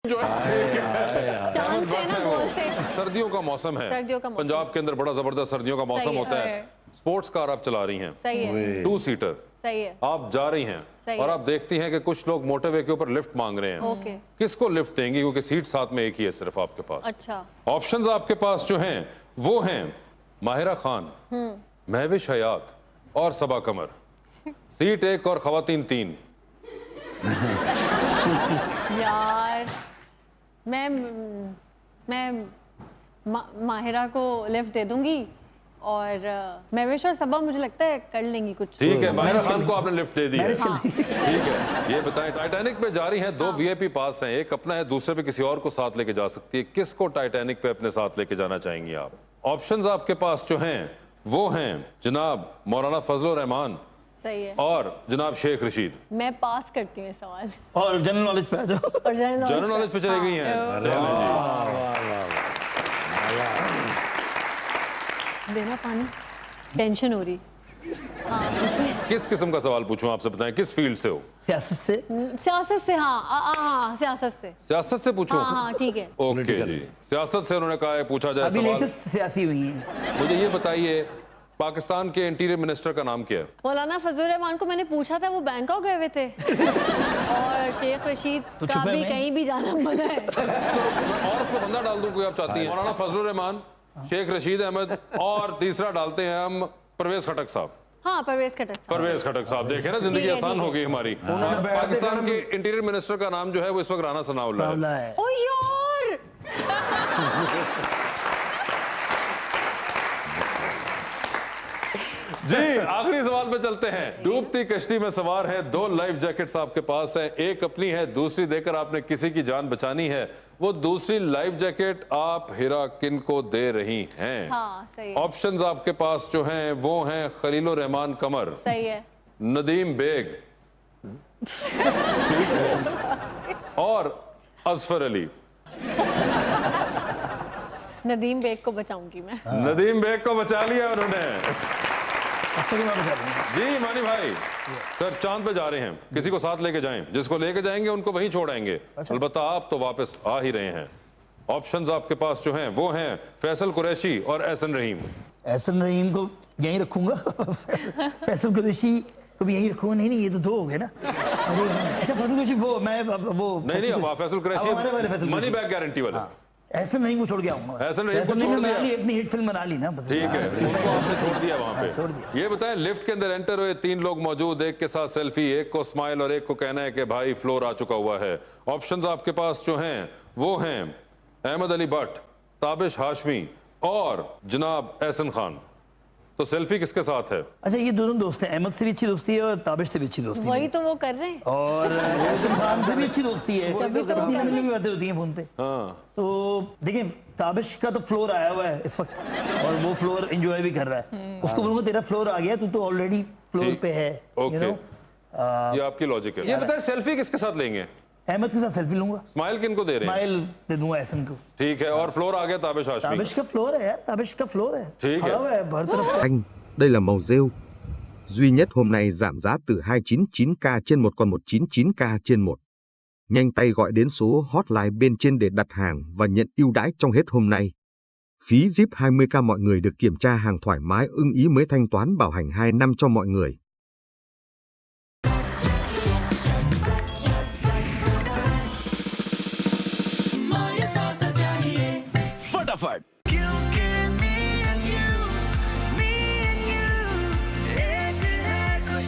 जो है चांद से ना गोल से। सर्दियों का मौसम है, सर्दियों का मौसम। पंजाब के अंदर बड़ा जबरदस्त सर्दियों का मौसम सही होता है। स्पोर्ट्स कार आप चला रही हैं, सही है, 2 सीटर, सही है। आप जा रही हैं सही और है। आप देखती हैं कि कुछ लोग मोटरवे के ऊपर लिफ्ट मांग रहे हैं। ओके, किसको लिफ्ट देंगी, क्योंकि सीट साथ में एक ही है सिर्फ आपके पास। अच्छा। ऑप्शंस आपके पास जो हैं वो हैं माहिरा खान, महविश हयात और सबा कमर। सीट 1 और खवातीन 3। यार मैं माहिरा को लिफ्ट दे दूंगी और महविश और सबा मुझे लगता है कर लेंगी कुछ। ठीक है, माहिरा खान को आपने लिफ्ट दे दी है। ठीक है, ये बताएं टाइटैनिक पे जा रही हैं, 2 वीआईपी पास हैं, एक अपना है, दूसरे पे किसी और को साथ लेके जा सकती है। किसको टाइटैनिक पे अपने साथ लेके जाना चाहेंगी आप? ऑप्शंस आपके पास जो हैं वो हैं जनाब मौलाना फजल रहमान सही है। और जनाब शेख रशीद। मैं पास करती हूँ ये सवाल। और जनरल नॉलेज पे आ जाओ। और जनरल नॉलेज पे चली गई हैं। देना पानी, टेंशन हो रही। हाँ पूछिए। किस किस्म का सवाल पूछूं आपसे, बताएं किस फील्ड से हो? सियासत से। सियासत से। हाँ सियासत से। सियासत से पूछूं? हाँ ठीक है। ओके जी, सियासत से उन्होंने कहा है पूछा जाए अभी सवाल। लेटेस्ट सियासी हुई है। मुझे ये बताइए पाकिस्तान के इंटीरियर मिनिस्टर का नाम क्या है? मौलाना फजल रहमान को मैंने पूछा था, वो बैंकॉक गए हुए थे। और शेख रशीद तो का छुपे भी में? कहीं भी जाना मना है। और उसमें बंदा डाल दूं कोई आप चाहती हैं? मौलाना फजल रहमान, शेख रशीद अहमद और तीसरा डालते हैं हम परवेज खटक साहब। हाँ परवेज खटक साहब। परवेज खटक साहब, देखे ना जिंदगी ठीक है, आसान ठीक हो है। गई हमारी। और पाकिस्तान के इंटीरियर मिनिस्टर का नाम जो है वो इस वक्त राना सनाउल्लाह है। मामला है। ओ यार जी आखिरी सवाल पे चलते हैं। डूबती कश्ती में सवार है, 2 लाइफ जैकेट्स आपके पास है, एक अपनी है, दूसरी देकर आपने किसी की जान बचानी है। वो दूसरी लाइफ जैकेट आप हिरा किन को दे रही हैं? हाँ सही है। ऑप्शंस आपके पास जो हैं वो हैं खलीलुर रहमान कमर, सही है। नदीम बेग, ठीक है, और अजफर अली। नदीम बेग को बचाऊंगी मैं। नदीम बेग को बचा लिया उन्होंने। जी मानी भाई, सर चांद पे जा रहे हैं, किसी को साथ लेके जाएं, जिसको लेके जाएंगे उनको वहीं छोड़ेंगे। अलबत्ता आप तो वापस आ ही रहे हैं। ऑप्शंस आपके पास जो हैं वो हैं फैसल कुरैशी और एहसन रहीम। एहसन रहीम को यहीं रखूंगा। फैसल कुरैशी को भी यहीं रखूंगा। नहीं ये तो 2 हो गए ना। अच्छा फैसल कुरैशी वो मैं वो नहीं अब आप Faisal Qureshi money back guarantee वाले। एहसन रहीम को छोड़ के आऊंगा। एहसन रहीम को छोड़ दिया। अपनी हिट फिल्म बना ली ना। ठीक है, उसको आपने छोड़ दिया वहां पे। छोड़ दिया। ये बताएं लिफ्ट के अंदर एंटर हुए 3 लोग मौजूद, एक के साथ सेल्फी, एक को स्माइल और एक को कहना है कि भाई फ्लोर आ चुका हुआ है। ऑप्शंस आपके पास जो हैं वो हैं अहमद अली भट्ट, ताबिश हाशमी और जनाब एहसन खान। तो सेल्फी किसके साथ है? अच्छा ये दोनों दोस्त हैं, अहमद से भी अच्छी दोस्ती है और ताबिश से भी अच्छी दोस्ती है। वही तो वो कर रहे हैं। और एहसन खान से भी अच्छी दोस्ती है। तभी तो इतनी लंबी लंबी बातें होती हैं फोन पे। हाँ तो देखिए ताबिश का तो फ्लोर आया हुआ है इस वक्त और वो फ्लोर एंजॉय भी कर रहा है। उसको बोलूंगा तेरा फ्लोर आ गया, तू तो ऑलरेडी फ्लोर पे है। ओके, ये आपकी लॉजिक है। ये बताएं सेल्फी किसके साथ लेंगे? अहमद के साथ सेल्फी लूंगा। स्माइल किनको दे रहे हैं? स्माइल दे दूंगा एहसन को। ठीक है, और फ्लोर आ गया ताबिश हाशमी। ताबिश का फ्लोर है यार, ताबिश का फ्लोर है। ठीक है। खड़ा हुआ है हर तरफ। Anh, đây là màu rêu. Duy nhất hôm nay giảm giá từ 299k trên 1 còn 199k trên 1. Nhanh tay gọi đến số hotline bên trên để đặt hàng và nhận ưu đãi trong hết hôm nay. Phí zip 20k mọi người được kiểm tra hàng thoải mái ưng ý mới thanh toán bảo hành 2 năm cho mọi người. फटाफट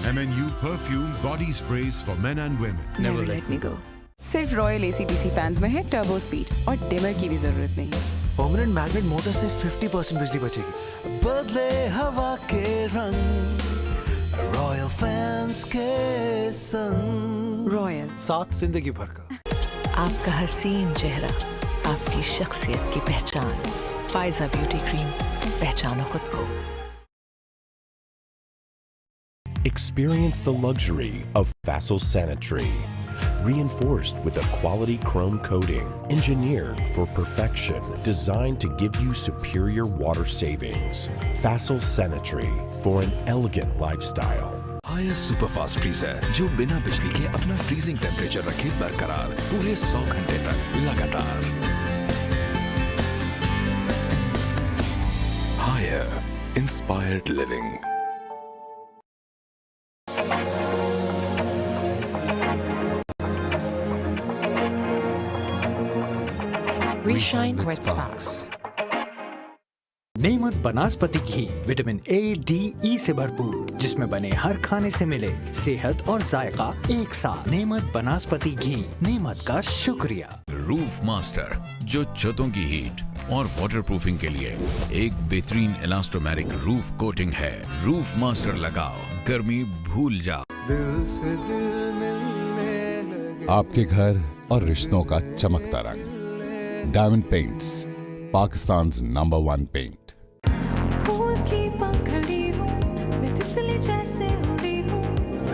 MNU perfume body sprays for men and women. Never let me go. सिर्फ royal ACDC fans में है turbo speed और dimmer की भी जरूरत नहीं। Permanent magnet motor से 50% बिजली बचेगी। बदले हवा के रंग रॉयल फैंस के संग। रॉयल, साथ जिंदगी भर का। आपका हसीन चेहरा, आपकी शख्सियत की पहचान। फायजा ब्यूटी क्रीम, पहचानो खुद को। Experience the luxury of Vassal Sanitary. Reinforced with a quality chrome coating, engineered for perfection, designed to give you superior water savings. Vassal Sanitary for an elegant lifestyle. Haier superfast freezer जो बिना बिजली के अपना freezing temperature रखे बरकरार पूरे 100 घंटे तक लगातार। Haier inspired living. Reshine with Sparks. नेमत बनास्पति घी विटामिन ए, डी, ई से भरपूर, जिसमें बने हर खाने से मिले सेहत और जायका एक साथ। नेमत बनास्पति घी, नेमत का शुक्रिया। रूफ मास्टर जो छतों की हीट और वाटरप्रूफिंग के लिए एक बेहतरीन इलास्टोमेरिक रूफ कोटिंग है। रूफ मास्टर लगाओ, गर्मी भूल जाओ। दिल से दिल मिलने लगे। आपके घर और रिश्तों का चमकता रंग डायमंड पेंट्स, पाकिस्तान's #1 पेंट। फूल की पंखड़ी हूँ, मैं तितली जैसे उड़ी हूँ,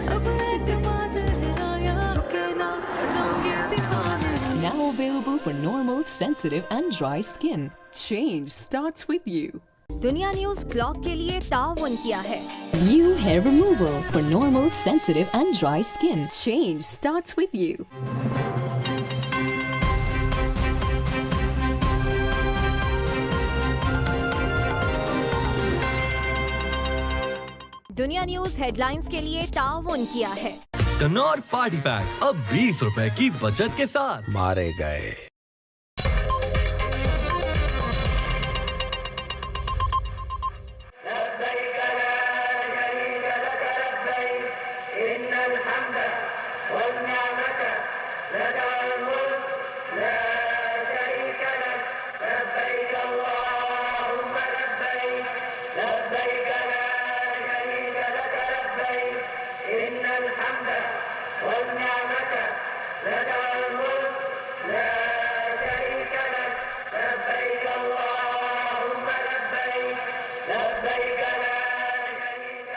अब एतमाद है आया, रुके ना कदम ये दिखाने। Now available for normal, sensitive and dry skin. Change starts with you. दुनिया न्यूज क्लॉक के लिए ताउन किया है। New hair removal for normal, sensitive and dry skin. Change starts with you. दुनिया न्यूज हेडलाइंस के लिए ताउन किया है। कनौर पार्टी पैक अब 20 रुपए की बचत के साथ। मारे गए।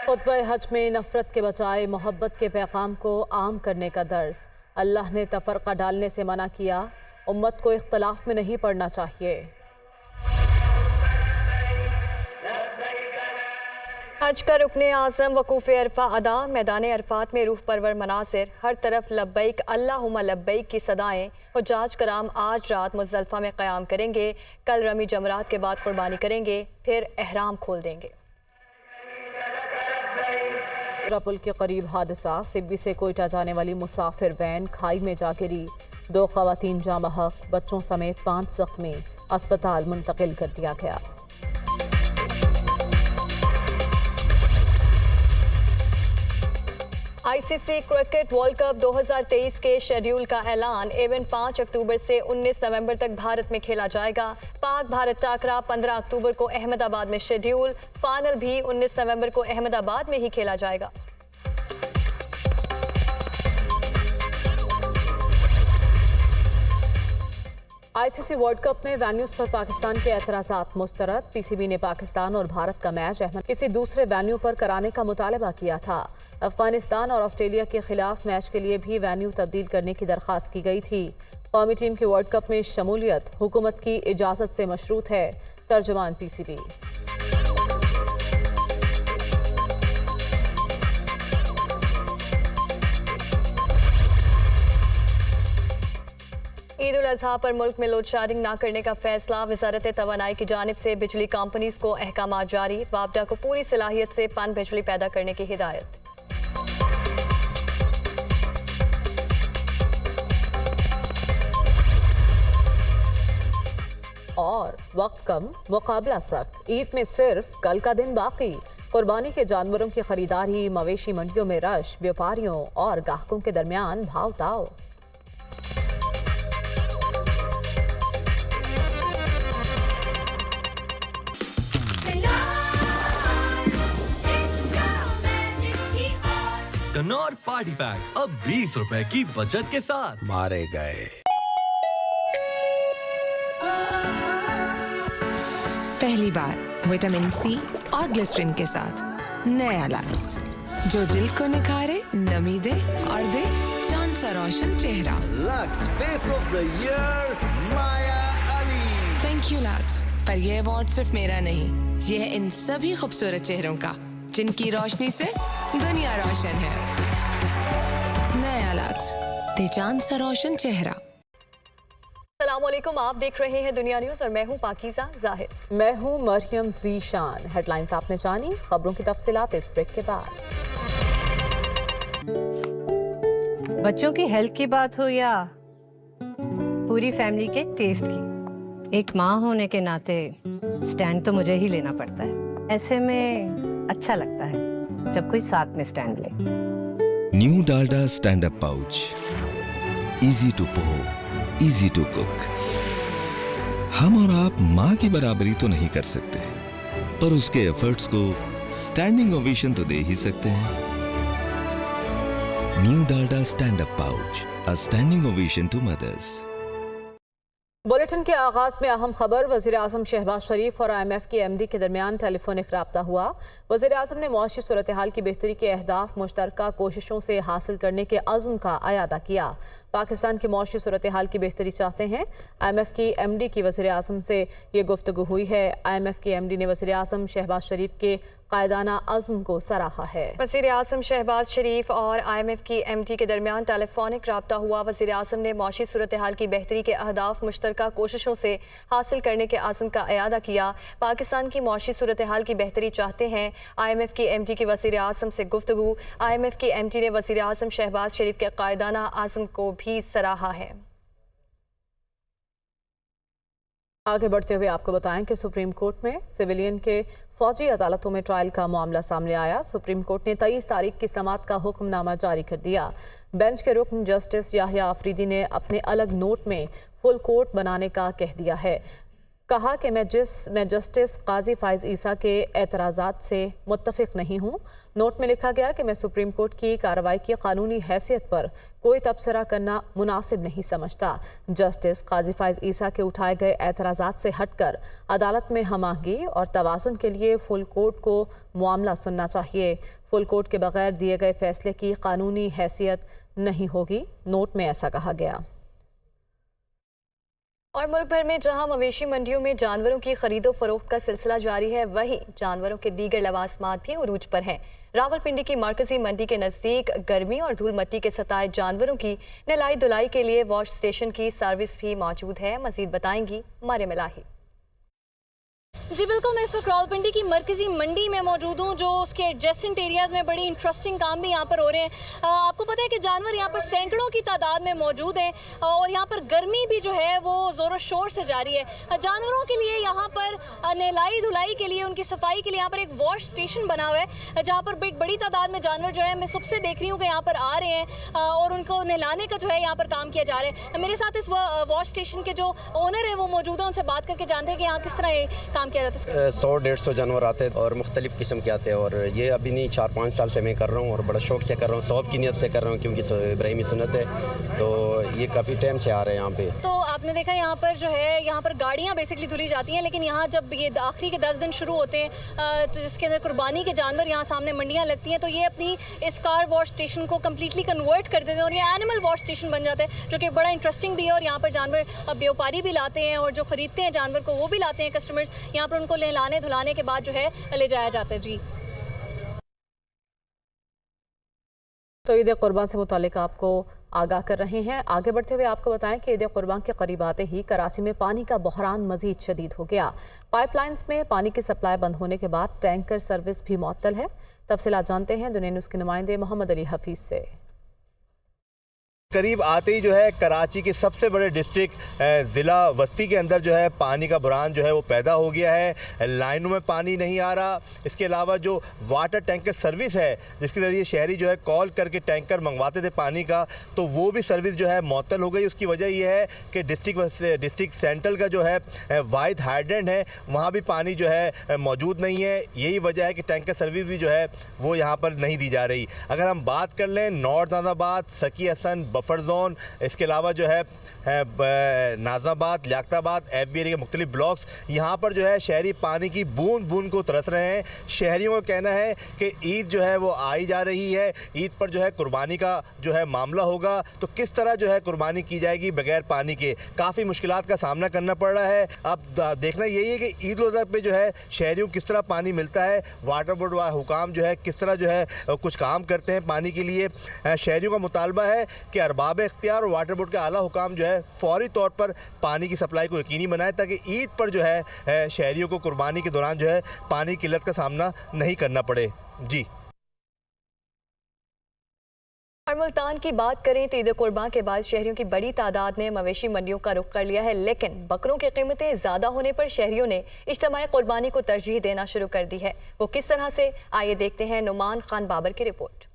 खुतबा हज में नफरत के बजाय मोहब्बत के पैगाम को आम करने का दर्ज। अल्लाह ने तफरका डालने से मना किया, उम्मत को इख्तलाफ में नहीं पड़ना चाहिए। हज का रुकने आज़म वकूफ़ अरफा अदा, मैदान अरफात में रूह परवर मनासिर, हर तरफ लब्बैक अल्लाहुम्मा लब्बैक की सदाएं। हुज्जाज कराम आज रात मुज़दलिफ़ा में क़याम करेंगे, कल रमी जमरात के बाद कुर्बानी करेंगे, फिर एहराम खोल देंगे। पुल के करीब हादसा, सिब्बी से कोयटा जाने वाली मुसाफिर वैन खाई में जा गिरी, 2 ख़वातीन जाँ बहक, बच्चों समेत 5 ज़ख्मी, अस्पताल मुंतकिल कर दिया गया। आईसीसी क्रिकेट वर्ल्ड कप 2023 के शेड्यूल का ऐलान। इवेंट 5 अक्टूबर से 19 नवंबर तक भारत में खेला जाएगा। पाक भारत टाकरा 15 अक्टूबर को अहमदाबाद में शेड्यूल, फाइनल भी 19 नवंबर को अहमदाबाद में ही खेला जाएगा। आईसीसी वर्ल्ड कप में वेन्यूज पर पाकिस्तान के एतराज़ात मुस्तरद। पीसीबी ने पाकिस्तान और भारत का मैच किसी दूसरे वेन्यू पर कराने का मुतालबा किया था। अफगानिस्तान और ऑस्ट्रेलिया के खिलाफ मैच के लिए भी वेन्यू तब्दील करने की दरख्वास्त की गई थी। कौमी टीम की वर्ल्ड कप में शमूलियत हुकूमत की इजाज़त से मशरूत है। तर्जुमान पीसीबी। ईद उल अजहा पर मुल्क में लोड शेडिंग न करने का फैसला। वजारत तवानाई की जानिब से बिजली कंपनीज को अहकामात जारी। वापडा को पूरी सलाहियत से पन बिजली पैदा करने की हिदायत। और वक्त कम, मुकाबला सख्त। ईद में सिर्फ कल का दिन बाकी। कुर्बानी के जानवरों की खरीदारी, मवेशी मंडियों में रश, व्यापारियों और ग्राहकों के दरमियान भाव ताव। कनौर पार्टी पैक अब 20 रुपए की बचत के साथ। मारे गए। पहली बार विटामिन सी और ग्लिसरीन के साथ नया लक्स, जो दिल को निखारे, नमी दे और दे चांद सा रोशन चेहरा। Lux face of the year Maya Ali. Thank you lux, पर ये अवार्ड सिर्फ मेरा नहीं, ये है इन सभी खूबसूरत चेहरों का। जिनकी रोशनी से दुनिया रोशन है। नया लक्स, तेजान सा रोशन चेहरा। अस्सलामुअलैकुम, आप देख रहे हैं दुनिया न्यूज़ और मैं हूं पाकीज़ा जाहिर। मैं हूं मरियम ज़ीशान। हेडलाइंस आपने जानी, खबरों की तफसीलात इस ब्रेक के बाद। बच्चों की हेल्थ की बात हो या पूरी फैमिली के टेस्ट की, एक माँ होने के नाते स्टैंड तो मुझे ही लेना पड़ता है। ऐसे में अच्छा लगता है जब कोई साथ में स्टैंड ले। New Dalda stand up pouch, easy to pour, easy to cook. हम और आप माँ की बराबरी तो नहीं कर सकते, पर उसके एफर्ट्स को स्टैंडिंग ओवेशन तो दे ही सकते हैं। New Dalda stand up pouch, a standing ovation to mothers. Bulletin के आगाज में अहम खबर, वज़ीर आज़म शहबाज शरीफ और IMF के MD के दरमियान टेलीफोनिक राब्ता हुआ। वज़ीर आज़म ने मुआशी सूरत हाल की बेहतरी के अहदाफ मुश्तरका कोशिशों से हासिल करने के अज़्म का अयादा किया। पाकिस्तान की मुआशी सूरत हाल की बेहतरी चाहते हैं। IMF की MD की वज़ीर आज़म से ये गुफ्तगू हुई है। IMF के MD ने वज़ीर आज़म शहबाज शरीफ के कायदाना अज़्म को सराहा है। वज़ीर आज़म शहबाज शरीफ और IMF की MD के दरमियान टेलीफोनिक राब्ता हुआ। वज़ीर आज़म ने मुआशी सूरत हाल की बेहतरी के अहदाफ मुश्तरका कोशिशों से हासिल करने के अज़्म का अयादा किया। पाकिस्तान की मुआशी सूरत हाल की बेहतरी चाहते हैं। IMF की MD की वज़ीर आज़म से गुफ्तगू। IMF की MD ने वज़ीर आज़म शहबाज शरीफ के कायदाना अज़्म को भी सराहा है। आगे बढ़ते हुए आपको बताएं कि सुप्रीम कोर्ट में सिविलियन के फौजी अदालतों में ट्रायल का मामला सामने आया। सुप्रीम कोर्ट ने 23 तारीख की समाअत का हुक्मनामा जारी कर दिया। बेंच के रुकन जस्टिस याहिया आफरीदी ने अपने अलग नोट में फुल कोर्ट बनाने का कह दिया है। कहा कि मैं जस्टिस काजी फाइज ईसा के एतराज़ात से मुत्तफिक नहीं हूँ। नोट में लिखा गया कि मैं सुप्रीम कोर्ट की कार्रवाई की कानूनी हैसियत पर कोई तबसरा करना मुनासिब नहीं समझता। जस्टिस काजी फाइज ईसा के उठाए गए एतराज़ात से हटकर अदालत में हमाहंगी और तवाज़ुन के लिए फुल कोर्ट को मामला सुनना चाहिए। फुल कोर्ट के बगैर दिए गए फैसले की कानूनी हैसियत नहीं होगी, नोट में ऐसा कहा गया। और मुल्क भर में जहां मवेशी मंडियों में जानवरों की खरीदो फरोख्त का सिलसिला जारी है, वहीं जानवरों के दीगर लवाजमात भी उरूज पर हैं। रावलपिंडी की मरकजी मंडी के नज़दीक गर्मी और धूल मट्टी के सताए जानवरों की नलाई धुलाई के लिए वॉश स्टेशन की सर्विस भी मौजूद है। मजीद बताएंगी मरियम इलाही। जी बिल्कुल, मैं इस वक्त रावलपिंडी की मरकजी मंडी में मौजूद हूँ, जो उसके एडजेसेंट एरियाज़ में बड़ी इंटरेस्टिंग काम भी यहाँ पर हो रहे हैं। आपको पता है कि जानवर यहाँ पर सैकड़ों की तादाद में मौजूद हैं और यहाँ पर गर्मी भी जो है वो ज़ोरों शोर से जारी है। जानवरों के लिए यहाँ पर नहलाई धुलाई के लिए, उनकी सफाई के लिए यहाँ पर एक वॉश स्टेशन बना हुआ है, जहाँ पर एक बड़ी तादाद में जानवर जो है मैं सुबह से देख रही हूँ कि यहाँ पर आ रहे हैं और उनको नहलाने का जो है यहाँ पर काम किया जा रहा है। मेरे साथ इस वॉश स्टेशन के जो ओनर है वो मौजूद है, उनसे बात करके जानते हैं कि यहाँ किस तरह ये काम किया जाता है। 100-150 जानवर आते हैं और मुख्तलिफ किस्म के आते हैं और ये अभी नहीं 4-5 साल से मैं कर रहा हूँ और बड़ा शौक से कर रहा हूँ, सौब की नियत से कर रहा हूँ क्योंकि इब्राहिमी सुन्नत है, तो ये काफ़ी टाइम से आ रहे हैं यहाँ पे। तो आपने देखा यहाँ पर जो है यहाँ पर गाड़ियाँ बेसिकली धुली जाती हैं, लेकिन यहाँ जब ये आखिरी के 10 दिन शुरू होते हैं तो जिसके अंदर कुर्बानी के जानवर यहाँ सामने मंडियाँ लगती हैं, तो ये अपनी इस कार वॉश स्टेशन को कम्प्लीटली कन्वर्ट कर देते हैं और ये एनिमल वॉश स्टेशन बन जाता है, जो कि बड़ा इंटरेस्टिंग भी है। और यहाँ पर जानवर व्यापारी भी लाते हैं और जो खरीदते हैं जानवर को वो भी लाते हैं कस्टमर्स, यहाँ पर उनको नहलाने धुलाने के बाद जो है ले जाया जाता है। जी तो ईद कुर्बान से मुतालिक आपको आगाह कर रहे हैं। आगे बढ़ते हुए आपको बताएं कि ईद कुर्बान के करीब आते ही कराची में पानी का बहरान मजीद शदीद हो गया। पाइपलाइंस में पानी की सप्लाई बंद होने के बाद टैंकर सर्विस भी मुअत्तल है। तफसीलात जानते हैं दुनिया न्यूज़ के नुमाइंदे मोहम्मद अली हफीज़ से। करीब आते ही जो है कराची के सबसे बड़े डिस्ट्रिक्ट ज़िला वस्ती के अंदर जो है पानी का बुरान जो है वो पैदा हो गया है। लाइनों में पानी नहीं आ रहा। इसके अलावा जो वाटर टैंकर सर्विस है जिसके ज़रिए शहरी जो है कॉल करके टैंकर मंगवाते थे पानी का, तो वो भी सर्विस जो है मुअत्तल हो गई। उसकी वजह यह है कि डिस्ट्रिक्ट सेंट्रल का जो है वाहिद हाइड्रेंट है वहाँ भी पानी जो है मौजूद नहीं है। यही वजह है कि टैंकर सर्विस भी जो है वो यहाँ पर नहीं दी जा रही। अगर हम बात कर लें नॉर्थ नाज़ाबाद, सकी हसन, बफर जोन, इसके अलावा जो है नाज़ाबाद, लियाकताबाद, FB एरिया के मुख्तलिफ ब्लॉक्स, यहाँ पर जो है शहरी पानी की बूंद बूंद को तरस रहे हैं। शहरियों का कहना है कि ईद जो है वो आई जा रही है, ईद पर जो है कुर्बानी का जो है मामला होगा, तो किस तरह जो है कुर्बानी की जाएगी बगैर पानी के। काफ़ी मुश्किलात का सामना करना पड़ रहा है। अब देखना यही है कि ईद उल अज़हा पे जो है शहरियों को किस तरह पानी मिलता है, वाटर बोर्ड व हुकाम जो है किस तरह जो है कुछ काम करते हैं पानी के लिए। शहरियों का मुतालबा है कि अरबाब इख्तियार और वाटर बोर्ड के आला हुकाम जो है फौरी तौर पर पानी की सप्लाई को यकीनी बनाए, ताकि ईद पर जो है शहरियों को कुर्बानी के दौरान जो है पानी की किल्लत का सामना नहीं करना पड़े। जी। और मुल्तान की बात करें तो ईद कुर्बान के बाद शहरियों की बड़ी तादाद ने मवेशी मंडियों का रुख कर लिया है, लेकिन बकरों की कीमतें ज़्यादा होने पर शहरियों ने इज्तिमाई कुर्बानी को तरजीह देना शुरू कर दी है। वो किस तरह से, आइए देखते हैं नुमान खान बाबर की रिपोर्ट।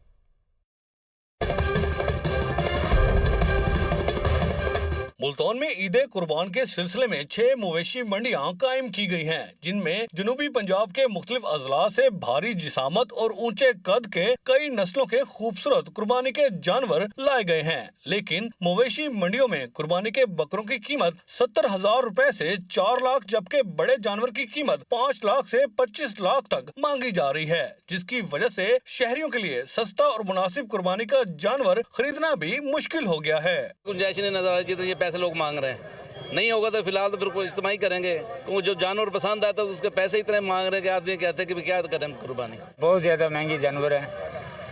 मुल्तान में ईद कुर्बान के सिलसिले में 6 मवेशी मंडियां कायम की गई हैं, जिनमें जनूबी पंजाब के मुख्तलिफ अजला से भारी जिसामत और ऊंचे कद के कई नस्लों के खूबसूरत कुर्बानी के जानवर लाए गए हैं। लेकिन मवेशी मंडियों में कुर्बानी के बकरों की कीमत 70,000 रुपए से 4 लाख, जबकि बड़े जानवर की कीमत 5 लाख से 25 लाख तक मांगी जा रही है, जिसकी वजह से शहरियों के लिए सस्ता और मुनासिब कुर्बानी का जानवर खरीदना भी मुश्किल हो गया है। गुंजाइश नहीं नजर आ रही, ये पैसे लोग मांग रहे हैं, नहीं होगा तो फिलहाल तो फिर कोई इस्तेमाल करेंगे, क्योंकि जो जानवर पसंद आता है तो उसके पैसे इतने मांग रहे हैं कि आदमी कहते हैं कि क्या करें कुर्बानी। बहुत ज्यादा महंगी जानवर है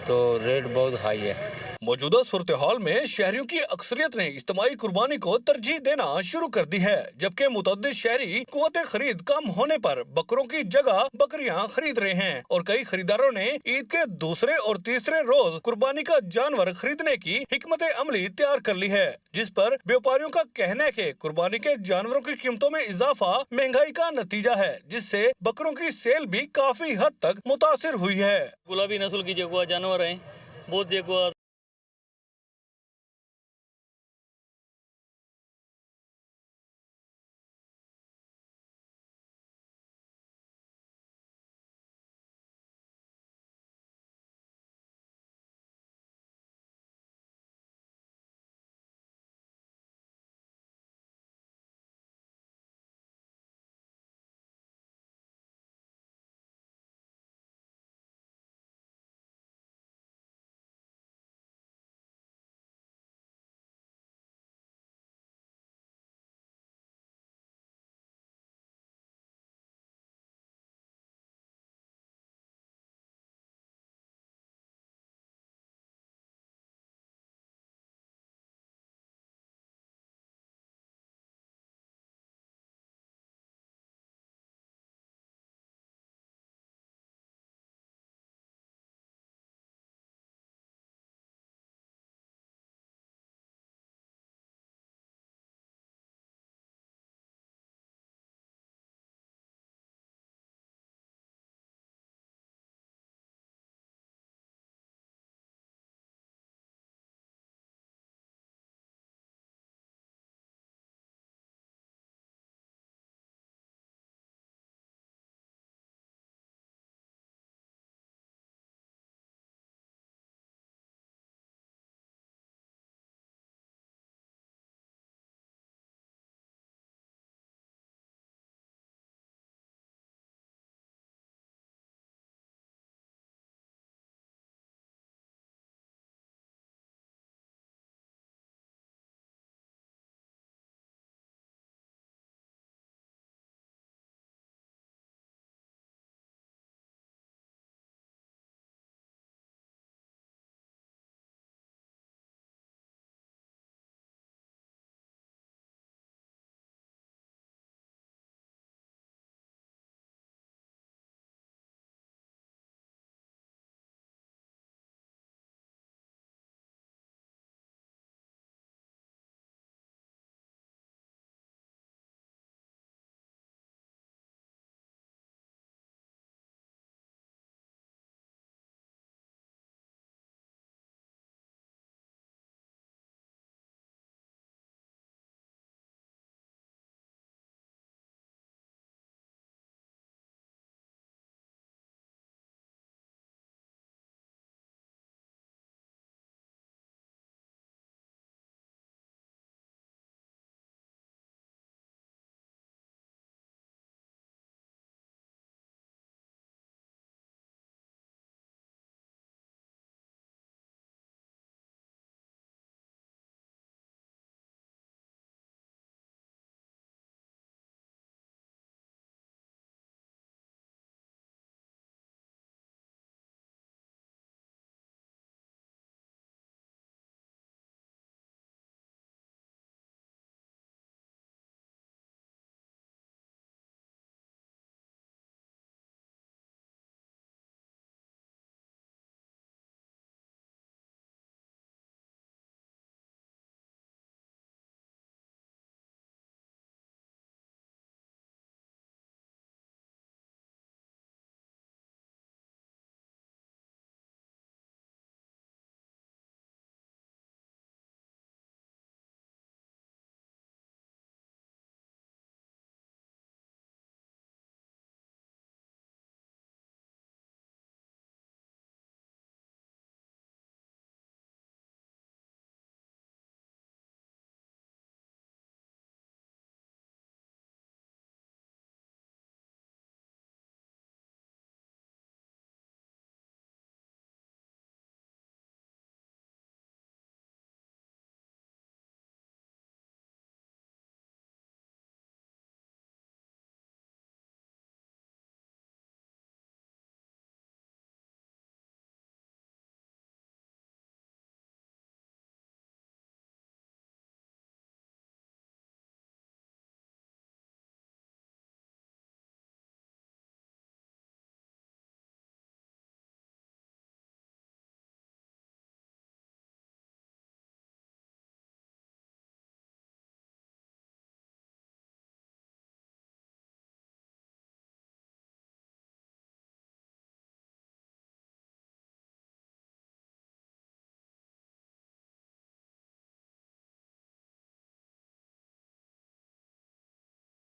तो रेट बहुत हाई है। मौजूदा सूरत हाल में शहरियों की अक्सरियत ने इज्तिमाई कुर्बानी को तरजीह देना शुरू कर दी है, जबकि मुतअद्दिद शहरी कुव्वत खरीद कम होने पर बकरों की जगह बकरियां खरीद रहे हैं और कई खरीदारों ने ईद के दूसरे और तीसरे रोज कुर्बानी का जानवर खरीदने की हिकमत अमली तैयार कर ली है, जिस पर व्यापारियों का कहना है कि कुर्बानी के जानवरों की कीमतों में इजाफा महंगाई का नतीजा है, जिससे बकरों की सेल भी काफी हद तक मुतासिर हुई है। गुलाबी नस्ल की जगुआ जानवर है, बहुत जगुआ